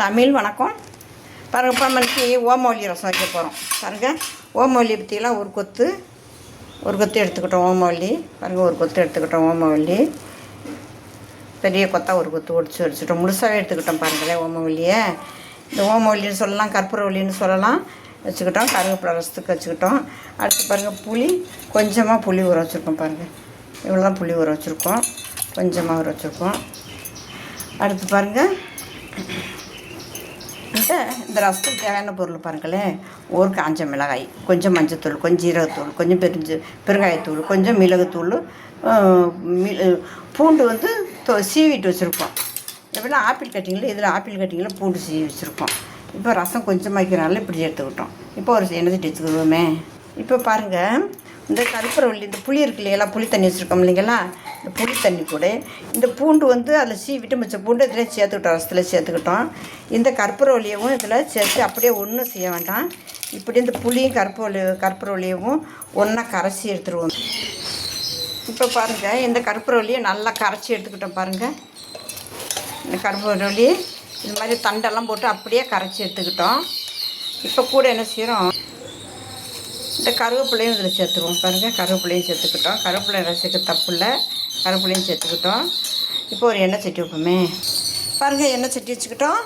தமிழ் வணக்கம். பாருங்கள், இப்போ மணிக்கு ஓமவல்லி ரசம் வைக்க போகிறோம். பாருங்கள், ஓமவல்லி பற்றியெல்லாம் ஒரு கொத்து எடுத்துக்கிட்டோம். ஓமவல்லி பாருங்கள், ஒரு கொத்து எடுத்துக்கிட்டோம். ஓமவல்லி பெரிய கொத்தாக ஒரு கொத்து ஒடிச்சு வச்சுட்டோம். முழுசாகவே எடுத்துக்கிட்டோம். பாருங்களேன், ஓமவல்லியை இந்த ஓமவல்லின்னு சொல்லலாம், கற்பூரவல்லின்னு சொல்லலாம். வச்சுக்கிட்டோம். கருவேப்பிலை ரசத்துக்கு வச்சுக்கிட்டோம். அடுத்து பாருங்கள், புளி கொஞ்சமாக புளி ஊற வச்சுருக்கோம். பாருங்கள், இவ்வளோ தான் புளி ஊற வச்சுருக்கோம். கொஞ்சமாக ஊற வச்சுருக்கோம். அடுத்து பாருங்கள், இந்த ரசத்துக்கு தேவையான பொருள் பாருங்களேன். ஒரு காஞ்ச மிளகாய், கொஞ்சம் மஞ்சத்தூள், கொஞ்சம் ஜீரகத்தூள், கொஞ்சம் பெருங்காயத்தூள், கொஞ்சம் மிளகுத்தூள், பூண்டு வந்து சீவிட்டு வச்சுருக்கோம். எப்படின்னா ஆப்பிள் கட்டிங்கில், இதில் ஆப்பிள் கட்டிங்கில் பூண்டு சீவி வச்சுருக்கோம். இப்போ ரசம் கொஞ்சமாக வைக்கிறனால இப்படி எடுத்துக்கிட்டோம். இப்போ ஒரு எண்ணெய் சட்டி வச்சுக்கிடுவோமே. இப்போ பாருங்கள், இந்த கற்பூரவல்லி, இந்த புளி இருக்கு இல்லைங்களா, புளி தண்ணி வச்சுருக்கோம் இல்லைங்களா, இந்த புளி தண்ணி கூட இந்த பூண்டு வந்து அதில் சீவிட்டு மிச்ச பூண்டு இதில் சேர்த்துக்கிட்டோம். ரசத்தில் சேர்த்துக்கிட்டோம். இந்த கற்பூரவல்லியவும் இதில் சேர்த்து அப்படியே ஒன்றும் செய்ய வேண்டாம். இப்படி இந்த புளியும் கற்பூரவல்லியவும் ஒன்றா கரைச்சி எடுத்துருவோம். இப்போ பாருங்கள், இந்த கற்பூரவல்லியை நல்லா கரைச்சி எடுத்துக்கிட்டோம். பாருங்கள், இந்த கற்பூரவல்லி இது மாதிரி தண்டெல்லாம் போட்டு அப்படியே கரைச்சி எடுத்துக்கிட்டோம். இப்போ கூட என்ன செய்கிறோம், இந்த கருவேப்பிலையும் இதில் சேர்த்துருவோம். பாருங்கள், கருவேப்பிலையும் சேர்த்துக்கிட்டோம். கருவேப்பிலை ரசிக்க தப்பு இல்லை, கருவேப்பிலையும் சேர்த்துக்கிட்டோம். இப்போ ஒரு எண்ணெய் சட்டி வைப்போமே. பாருங்கள், எண்ணெய் சட்டி வச்சுக்கிட்டோம்.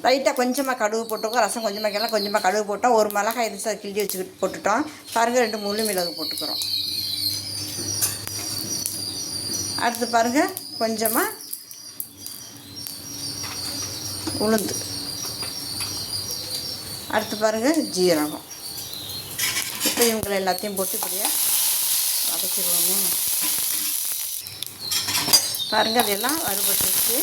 லைட்டாக கொஞ்சமாக கடுகு போட்டுக்கோம். ரசம் கொஞ்சமாக கடுகு போட்டோம். ஒரு மிளகாய் இருந்துச்சு, கிள்ளி வச்சுக்கிட்டு போட்டுட்டோம். பாருங்கள், 2 முழு மிளகு போட்டுக்கிறோம். அடுத்து பாருங்கள், கொஞ்சமாக உளுந்து. அடுத்து பாருங்கள், ஜீரகம். இப்போ இவங்களை எல்லாத்தையும் போட்டு இப்படியே வதக்கிடுவோமே. பாருங்கள், அதெல்லாம் வறுபட்டுச்சு.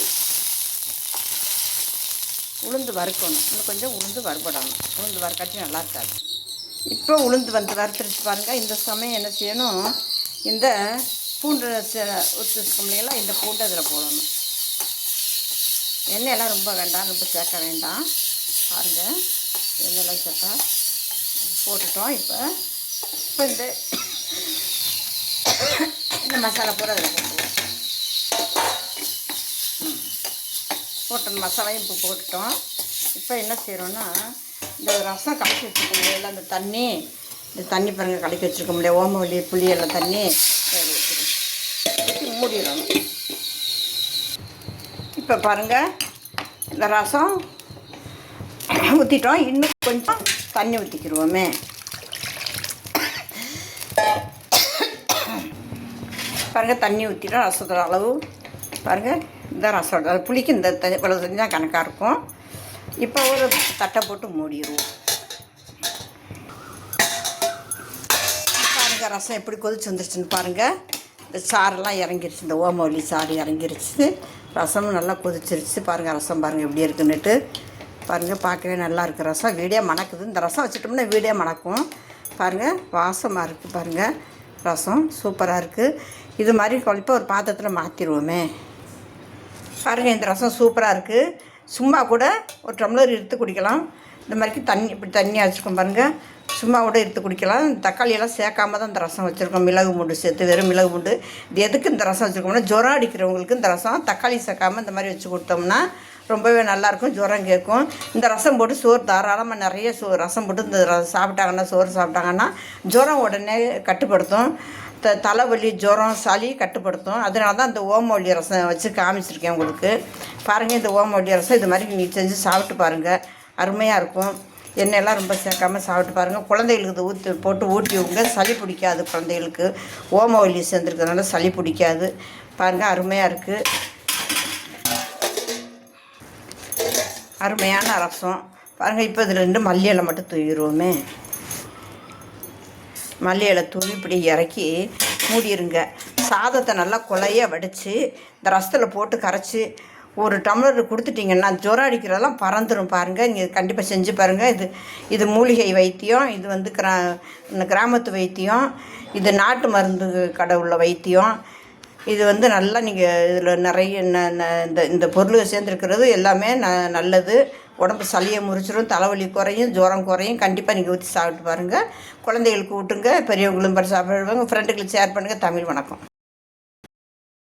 உளுந்து வறுக்கணும். இன்னும் கொஞ்சம் உளுந்து வறுபடணும். உளுந்து வறுக்காட்டி நல்லா இருக்காது. இப்போ உளுந்து வறுத்துருச்சு. பாருங்கள், இந்த சமயம் என்ன செய்யணும், இந்த பூண்டு ஊற்றிருக்கோம் இல்லைங்களா, இந்த பூண்டு அதில் போடணும். எண்ணெயெல்லாம் ரொம்ப வேண்டாம், ரொம்ப சேர்க்க வேண்டாம். பாருங்கள், எண்ணெயெல்லாம் சேர்த்தா போட்டுட்டோம். இப்போ இந்த மசாலா பூரா அதில் போட்டுருவோம். போட்ட மசாலையும் இப்போ போட்டுட்டோம். இப்போ என்ன செய்கிறோன்னா, இந்த ரசம் கலக்கி வச்சுருக்க முடியல, இந்த தண்ணி பாருங்கள், கலக்கி வச்சுருக்க முடியாது. ஓமவல்லி புளி எல்லாம் தண்ணி வச்சுருக்கோம். மூடிடணும். இப்போ பாருங்கள், இந்த ரசம் ஊற்றிட்டோம். இன்னும் கொஞ்சம் தண்ணி ஊற்றிக்கிடுவோமே. பாருங்கள், தண்ணி ஊற்றிட்டோம். ரசத்தோட அளவு பாருங்கள், இந்த ரசம் அது புளிக்கு இந்த இவ்வளவு தண்ணி தான் கணக்காக இருக்கும். இப்போ ஒரு தட்டை போட்டு மூடிடுவோம். பாருங்கள், ரசம் எப்படி கொதிச்சு வந்துருச்சுன்னு பாருங்கள். இந்த சாரெல்லாம் இறங்கிருச்சு, இந்த ஓமவல்லி சாறு இறங்கிருச்சு. ரசமும் நல்லா கொதிச்சிருச்சு. பாருங்கள், ரசம் பாருங்கள் எப்படி இருக்குன்னுட்டு. பாருங்கள், பார்க்கவே நல்லா இருக்குது. ரசம் வீடே மணக்குது. இந்த ரசம் வச்சுட்டோம்னா வீடே மணக்கும். பாருங்கள், வாசமாக இருக்குது. பாருங்கள், ரசம் சூப்பராக இருக்குது. இது மாதிரி இப்போ ஒரு பாத்திரத்தில் மாற்றிடுவோமே. பாருங்கள், இந்த ரசம் சூப்பராக இருக்குது. சும்மா கூட ஒரு டம்ளர் எடுத்து குடிக்கலாம். இந்த மாதிரி இப்படி தண்ணியாக வச்சுருக்கோம். பாருங்கள், சும்மா கூட எடுத்து குடிக்கலாம். தக்காளியெல்லாம் சேர்க்காம தான் இந்த ரசம் வச்சுருக்கோம். மிளகு பூண்டு சேர்த்து, வெறும் மிளகு பூண்டு. இது எதுக்கு இந்த ரசம் வச்சுருக்கோம்னா, ஜுரம் அடிக்கிறவங்களுக்கு இந்த ரசம் தக்காளி சேர்க்காமல் இந்த மாதிரி வச்சு கொடுத்தோம்னா ரொம்பவே நல்லாயிருக்கும். ஜுரம் கேட்கும். இந்த ரசம் போட்டு சோறு தாராளமாக நிறைய ரசம் போட்டு இந்த சாப்பிட்டாங்கன்னா, சோறு சாப்பிட்டாங்கன்னா ஜுரம் உடனே கட்டுப்படுத்தும். தலைவலி, ஜுரம், சளி கட்டுப்படுத்தும். அதனால தான் இந்த ஓமவல்லி ரசம் வச்சு காமிச்சிருக்கேன் உங்களுக்கு. பாருங்கள், இந்த ஓமவல்லி ரசம் இது மாதிரி நீங்கள் செஞ்சு சாப்பிட்டு பாருங்கள். அருமையாக இருக்கும். எண்ணெயெல்லாம் ரொம்ப சேர்க்காமல் சாப்பிட்டு பாருங்கள். குழந்தைகளுக்கு இது போட்டு ஊட்டிவிங்க. சளி பிடிக்காது குழந்தைகளுக்கு. ஓமவல்லி சேர்ந்துருக்கிறதுனால சளி பிடிக்காது. பாருங்கள், அருமையாக இருக்குது. அருமையான ரசம் பாருங்கள். இப்போ இதில் 2 மல்லி இலை மட்டும் தூவிடுவோமே. மல்லி இலை தூவி இப்படி இறக்கி மூடிடுங்க. சாதத்தை நல்லா குழைய வடித்து இந்த ரசத்தில் போட்டு கரைச்சி ஒரு டம்ளர் கொடுத்துட்டிங்கன்னா ஜுரம் அடிக்கிறதெல்லாம் பறந்துடும். பாருங்கள், நீங்கள் கண்டிப்பாக செஞ்சு பாருங்கள். இது மூலிகை வைத்தியம். இது வந்து கிராமத்து வைத்தியம். இது நாட்டு மருந்து கடை உள்ள வைத்தியம். இது வந்து நல்லா நீங்கள் இதில் நிறைய இந்த பொருள் சேர்ந்துருக்கிறது எல்லாமே நல்லது. உடம்பு சளியை முறிச்சிடும், தலைவலி குறையும், ஜுரம் குறையும். கண்டிப்பாக நீங்கள் ஊற்றி சாப்பிட்டு பாருங்கள். குழந்தைகளுக்கு ஊட்டுங்க, பெரியவங்களும் சாப்பிடுவாங்க. ஃப்ரெண்டுகளுக்கு ஷேர் பண்ணுங்கள். தமிழ் வணக்கம்.